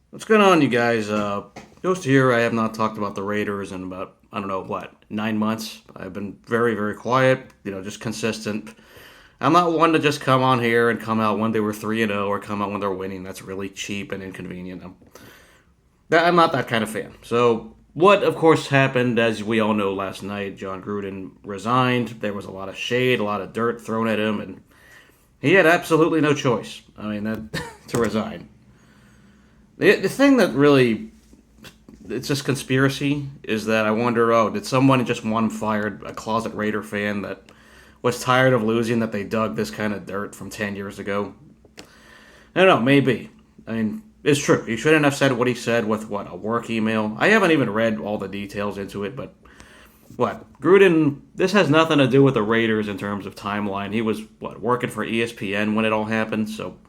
What's going on, you guys? Goes to here. I have not talked about the Raiders in about, I don't know, 9 months. I've been very, very quiet, just consistent. I'm not one to just come on here and come out when they were 3-0 or come out when they're winning. That's really cheap and inconvenient. I'm not that kind of fan. So, what, of course, happened, as we all know, last night, Jon Gruden resigned. There was a lot of shade, a lot of dirt thrown at him, and he had absolutely no choice. I mean, to resign. The thing that really it's just conspiracy is that I wonder, did someone just want him fired, a closet Raider fan that was tired of losing, that they dug this kind of dirt from 10 years ago? I don't know, maybe. I mean, it's true. He shouldn't have said what he said with, a work email. I haven't even read all the details into it, but Gruden, this has nothing to do with the Raiders in terms of timeline. He was, working for ESPN when it all happened, so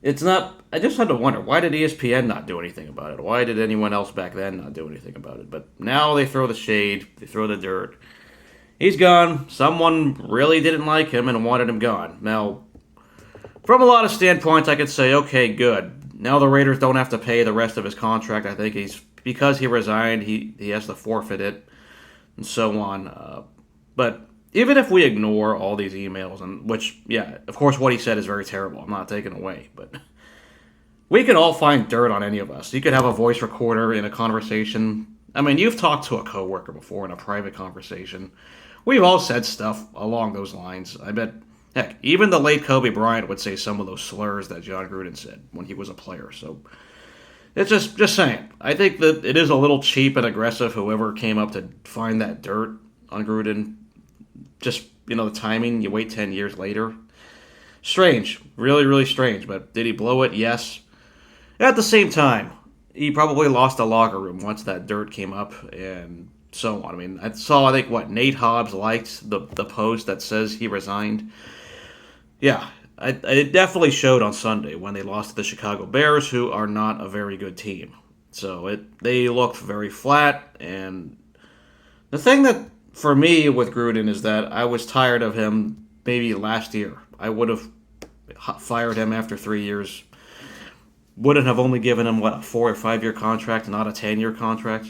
it's not. I just had to wonder, why did ESPN not do anything about it? Why did anyone else back then not do anything about it? But now they throw the shade, they throw the dirt. He's gone. Someone really didn't like him and wanted him gone. Now, from a lot of standpoints, I could say, okay, good. Now the Raiders don't have to pay the rest of his contract. I think because he resigned, he has to forfeit it, and so on. But even if we ignore all these emails, and which, yeah, of course, what he said is very terrible. I'm not taking away, but we could all find dirt on any of us. You could have a voice recorder in a conversation. I mean, you've talked to a coworker before in a private conversation. We've all said stuff along those lines. I bet, heck, even the late Kobe Bryant would say some of those slurs that Jon Gruden said when he was a player. So it's just saying. I think that it is a little cheap and aggressive. Whoever came up to find that dirt on Gruden, just the timing. You wait 10 years later. Strange, really, really strange. But did he blow it? Yes. At the same time, he probably lost the locker room once that dirt came up and so on. I mean, I think, Nate Hobbs liked the post that says he resigned. Yeah, it definitely showed on Sunday when they lost to the Chicago Bears, who are not a very good team. So they looked very flat. And the thing that, for me, with Gruden is that I was tired of him maybe last year. I would have fired him after 3 years. Wouldn't have only given him, a 4 or 5 year contract, not a 10-year contract.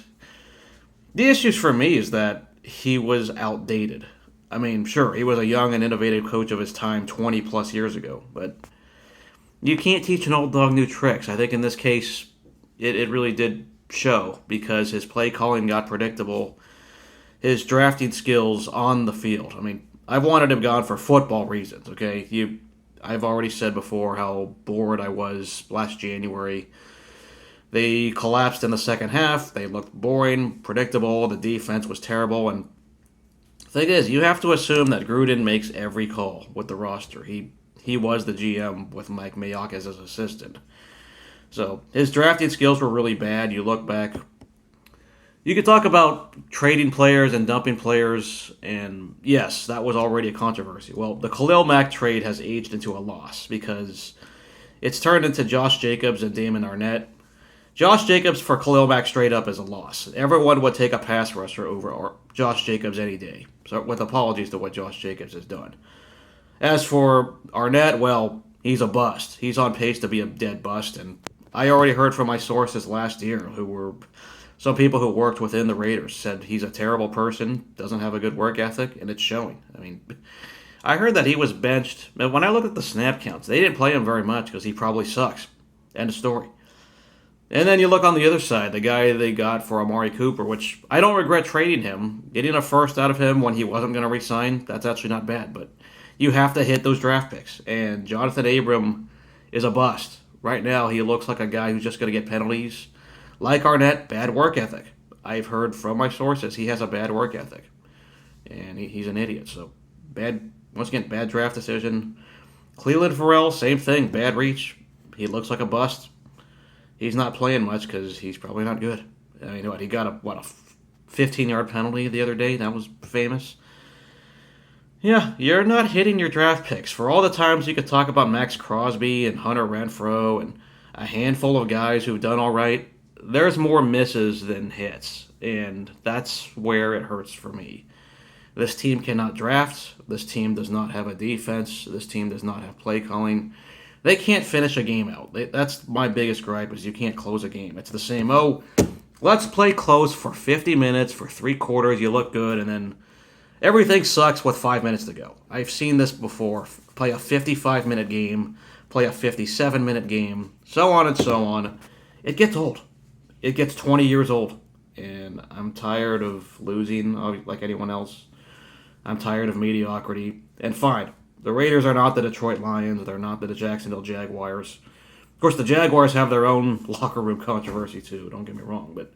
The issues for me is that he was outdated. I mean, sure, he was a young and innovative coach of his time 20 plus years ago, but you can't teach an old dog new tricks. I think in this case, it really did show because his play calling got predictable, his drafting skills on the field. I mean, I've wanted him gone for football reasons, okay? I've already said before how bored I was last January. They collapsed in the second half. They looked boring, predictable. The defense was terrible. And the thing is, you have to assume that Gruden makes every call with the roster. He was the GM with Mike Mayock as his assistant. So his drafting skills were really bad. You look back, you could talk about trading players and dumping players, and yes, that was already a controversy. Well, the Khalil Mack trade has aged into a loss because it's turned into Josh Jacobs and Damon Arnett. Josh Jacobs for Khalil Mack straight up is a loss. Everyone would take a pass rusher over Josh Jacobs any day. So, with apologies to what Josh Jacobs has done. As for Arnett, well, he's a bust. He's on pace to be a dead bust, and I already heard from my sources last year who were some people who worked within the Raiders said he's a terrible person, doesn't have a good work ethic, and it's showing. I mean, I heard that he was benched. When I look at the snap counts, they didn't play him very much because he probably sucks. End of story. And then you look on the other side, the guy they got for Amari Cooper, which I don't regret trading him. Getting a first out of him when he wasn't going to resign, that's actually not bad. But you have to hit those draft picks. And Jonathan Abram is a bust. Right now, he looks like a guy who's just going to get penalties. Like Arnett, bad work ethic. I've heard from my sources he has a bad work ethic. And he's an idiot. So, once again, bad draft decision. Cleveland Farrell, same thing, bad reach. He looks like a bust. He's not playing much because he's probably not good. I mean, he got a 15-yard penalty the other day. That was famous. Yeah, you're not hitting your draft picks. For all the times you could talk about Max Crosby and Hunter Renfrow and a handful of guys who've done all right, there's more misses than hits. And that's where it hurts for me. This team cannot draft. This team does not have a defense. This team does not have play calling. They can't finish a game out. That's my biggest gripe is you can't close a game. It's the same, let's play close for 50 minutes, for three quarters, you look good, and then everything sucks with 5 minutes to go. I've seen this before. Play a 55-minute game, play a 57-minute game, so on and so on. It gets old. It gets 20 years old. And I'm tired of losing like anyone else. I'm tired of mediocrity. And fine, the Raiders are not the Detroit Lions. They're not the Jacksonville Jaguars. Of course, the Jaguars have their own locker room controversy too. Don't get me wrong, but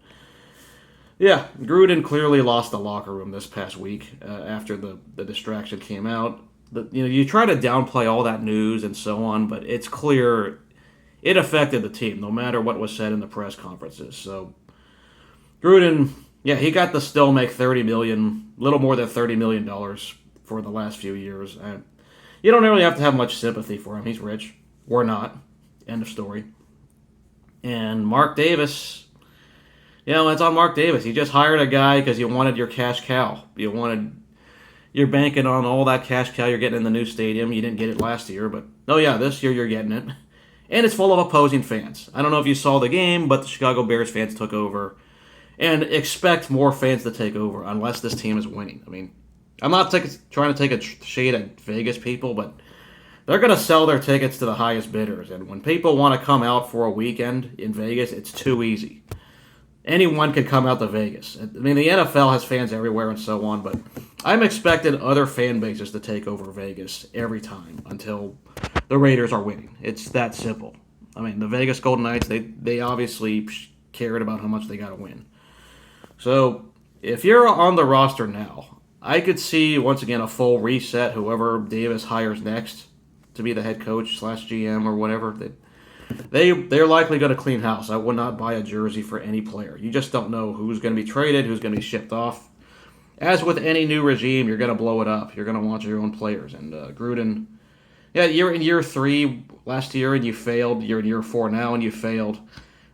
yeah, Gruden clearly lost the locker room this past week after the distraction came out. You try to downplay all that news and so on, but it's clear it affected the team, no matter what was said in the press conferences. So Gruden, yeah, he got to still make little more than $30 million for the last few years. You don't really have to have much sympathy for him. He's rich. We're not. End of story. And Mark Davis, it's on Mark Davis. He just hired a guy because you wanted your cash cow. You're banking on all that cash cow you're getting in the new stadium. You didn't get it last year, but this year you're getting it. And it's full of opposing fans. I don't know if you saw the game, but the Chicago Bears fans took over. And expect more fans to take over unless this team is winning. I mean, I'm not trying to take a shade at Vegas people, but they're going to sell their tickets to the highest bidders. And when people want to come out for a weekend in Vegas, it's too easy. Anyone can come out to Vegas. I mean, the NFL has fans everywhere and so on, but I'm expecting other fan bases to take over Vegas every time until the Raiders are winning. It's that simple. I mean, the Vegas Golden Knights, they obviously cared about how much they got to win. So, if you're on the roster now, I could see, once again, a full reset, whoever Davis hires next to be the head coach / GM or whatever. They're likely going to clean house. I would not buy a jersey for any player. You just don't know who's going to be traded, who's going to be shipped off. As with any new regime, you're going to blow it up. You're going to want your own players. And Gruden, you're in year 3 last year and you failed. You're in year 4 now and you failed.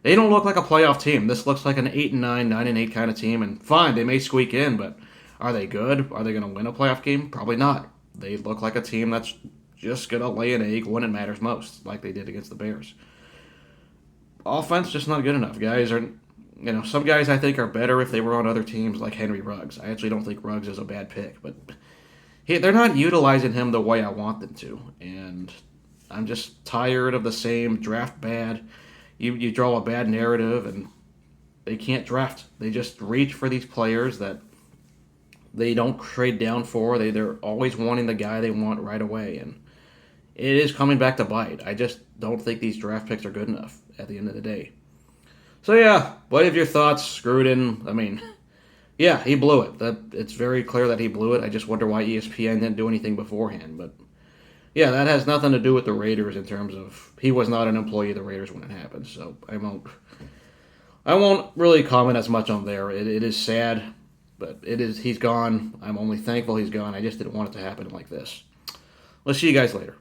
They don't look like a playoff team. This looks like an 8-9, 9-8 kind of team. And fine, they may squeak in, but are they good? Are they going to win a playoff game? Probably not. They look like a team that's just going to lay an egg when it matters most, like they did against the Bears. Offense just not good enough. Some guys I think are better if they were on other teams like Henry Ruggs. I actually don't think Ruggs is a bad pick, but they're not utilizing him the way I want them to. And I'm just tired of the same draft bad. You draw a bad narrative, and they can't draft. They just reach for these players that they don't trade down for. They're always wanting the guy they want right away, and it is coming back to bite. I just don't think these draft picks are good enough at the end of the day. So what are your thoughts, Gruden? I mean, he blew it. It's very clear that he blew it. I just wonder why ESPN didn't do anything beforehand, but that has nothing to do with the Raiders in terms of he was not an employee of the Raiders when it happened. So I won't really comment as much on there. It is sad, but he's gone. I'm only thankful he's gone. I just didn't want it to happen like this. Let's see you guys later.